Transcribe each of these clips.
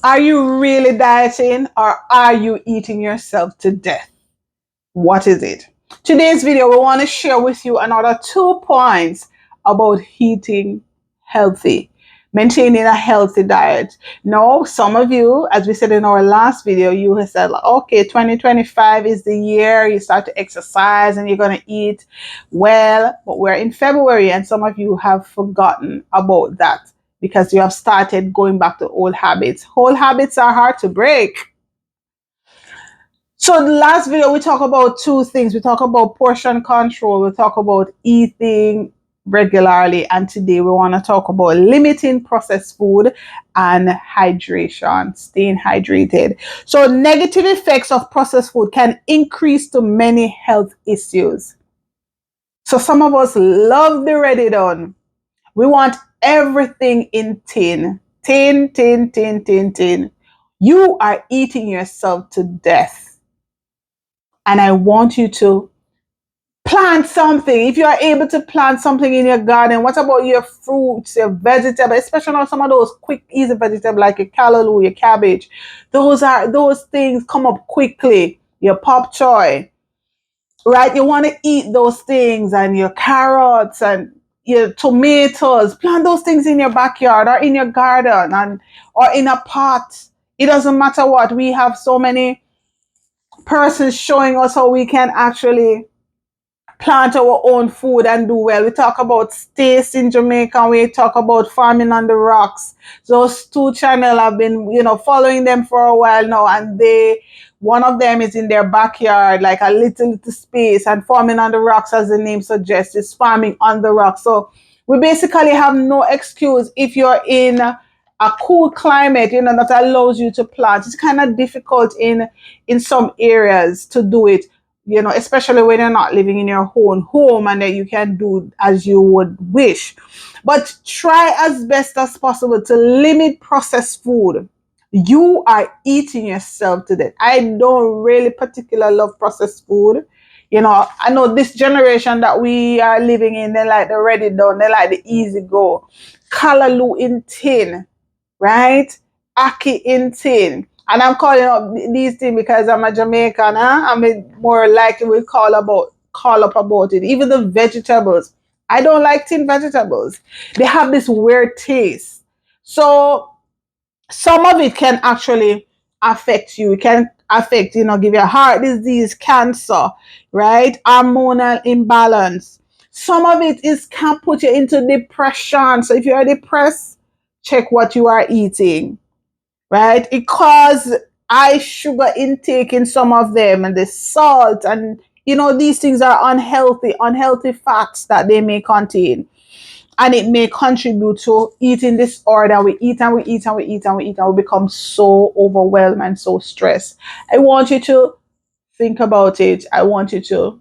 Are you really dieting or are you eating yourself to death? What is it? Today's video, we want to share with you another 2 points about eating healthy, maintaining a healthy diet. Now, some of you, as we said in our last video, you have said, like, okay, 2025 is the year you start to exercise and you're going to eat well, but we're in February and some of you have forgotten about that because you have started going back to old habits. Old habits are hard to break. So the last video we talk about two things. We talk about portion control. We talk about eating regularly. And today we want to talk about limiting processed food and hydration, staying hydrated. So negative effects of processed food can increase to many health issues. So some of us love the ready done. We want everything in tin. Tin, tin, tin, tin, tin. You are eating yourself to death. And I want you to plant something. If you are able to plant something in your garden, what about your fruits, your vegetables, especially on some of those quick, easy vegetables like your callaloo, your cabbage. Those things come up quickly. Your pop choy, right? You want to eat those things and your carrots and your tomatoes. Plant those things in your backyard or in your garden and or in a pot. It doesn't matter what. We have so many persons showing us how we can actually plant our own food and do well. We talk about Stace in Jamaica. We talk about Farming on the Rocks. Those two channels I've been, following them for a while now, and one of them is in their backyard, like a little space, and Farming on the Rocks, as the name suggests, is farming on the rocks. So we basically have no excuse if you're in a cool climate, that allows you to plant. It's kind of difficult in some areas to do it, especially when you're not living in your own home and that you can do as you would wish. But try as best as possible to limit processed food. You are eating yourself to death. I don't really particularly love processed food. I know this generation that we are living in, they like the ready done, they like the easy go. Callaloo in tin, right? Ackee in tin. And I'm calling up these things because I'm a Jamaican. Huh? I'm more likely will call up about it. Even the vegetables. I don't like tin vegetables. They have this weird taste. So some of it can actually affect you. It can affect, give you heart disease, cancer, right? Hormonal imbalance. Some of it can put you into depression. So if you are depressed, check what you are eating, right? It causes high sugar intake in some of them and the salt and these things are unhealthy fats that they may contain, and it may contribute to eating disorder. We eat and we eat and we eat and we eat and we become so overwhelmed and so stressed. I want you to think about it. I want you to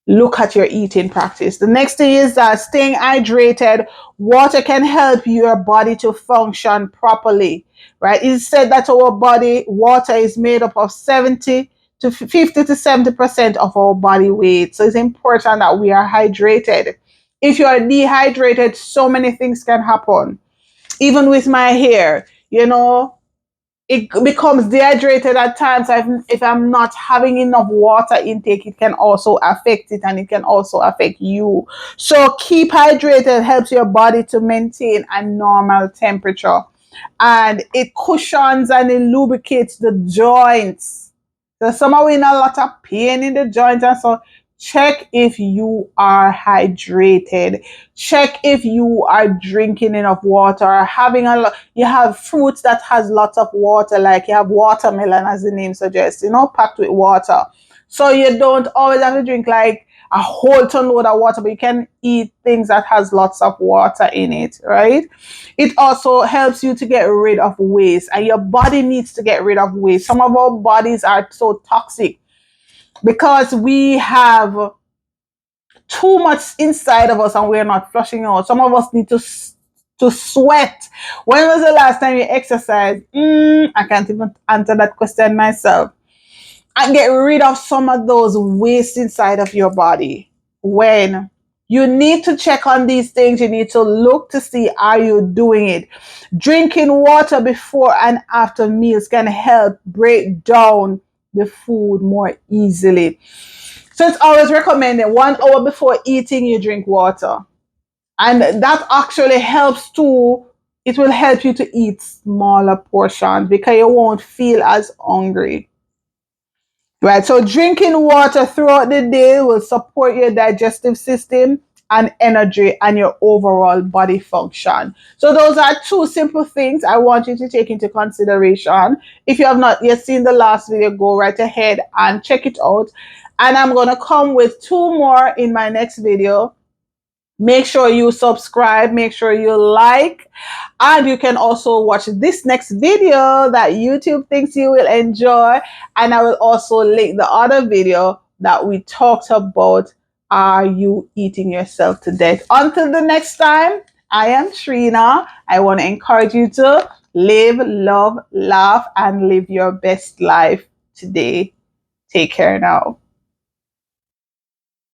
look at your eating practice. The next thing is that staying hydrated. Water can help your body to function properly, right? It's said that our body water is made up of 70 to 50 to 70% of our body weight. So it's important that we are hydrated. If you are dehydrated, so many things can happen. Even with my hair, it becomes dehydrated at times. If I'm not having enough water intake, it can also affect it and it can also affect you. So keep hydrated helps your body to maintain a normal temperature, and it cushions and it lubricates the joints. So somehow in a lot of pain in the joints, and so check if you are hydrated. Check if you are drinking enough water or having a lot. You have fruits that has lots of water, like you have watermelon, as the name suggests, packed with water. So you don't always have to drink like a whole ton load of water, but you can eat things that has lots of water in it, right? It also helps you to get rid of waste, and your body needs to get rid of waste. Some of our bodies are so toxic because we have too much inside of us and we're not flushing out. Some of us need to sweat. When was the last time you exercised? I can't even answer that question myself. And get rid of some of those waste inside of your body. When? You need to check on these things. You need to look to see, are you doing it? Drinking water before and after meals can help break down the food more easily. So it's always recommended 1 hour before eating, you drink water. And that actually helps too. It will help you to eat smaller portions because you won't feel as hungry. Right, so drinking water throughout the day will support your digestive system and energy and your overall body function. So those are two simple things I want you to take into consideration. If you have not yet seen the last video, go right ahead and check it out. And I'm going to come with two more in my next video. Make sure you subscribe, make sure you like, and you can also watch this next video that YouTube thinks you will enjoy. And I will also link the other video that we talked about, are you eating yourself to death? Until the next time, I am Trina. I want to encourage you to live, love, laugh, and live your best life today. Take care now.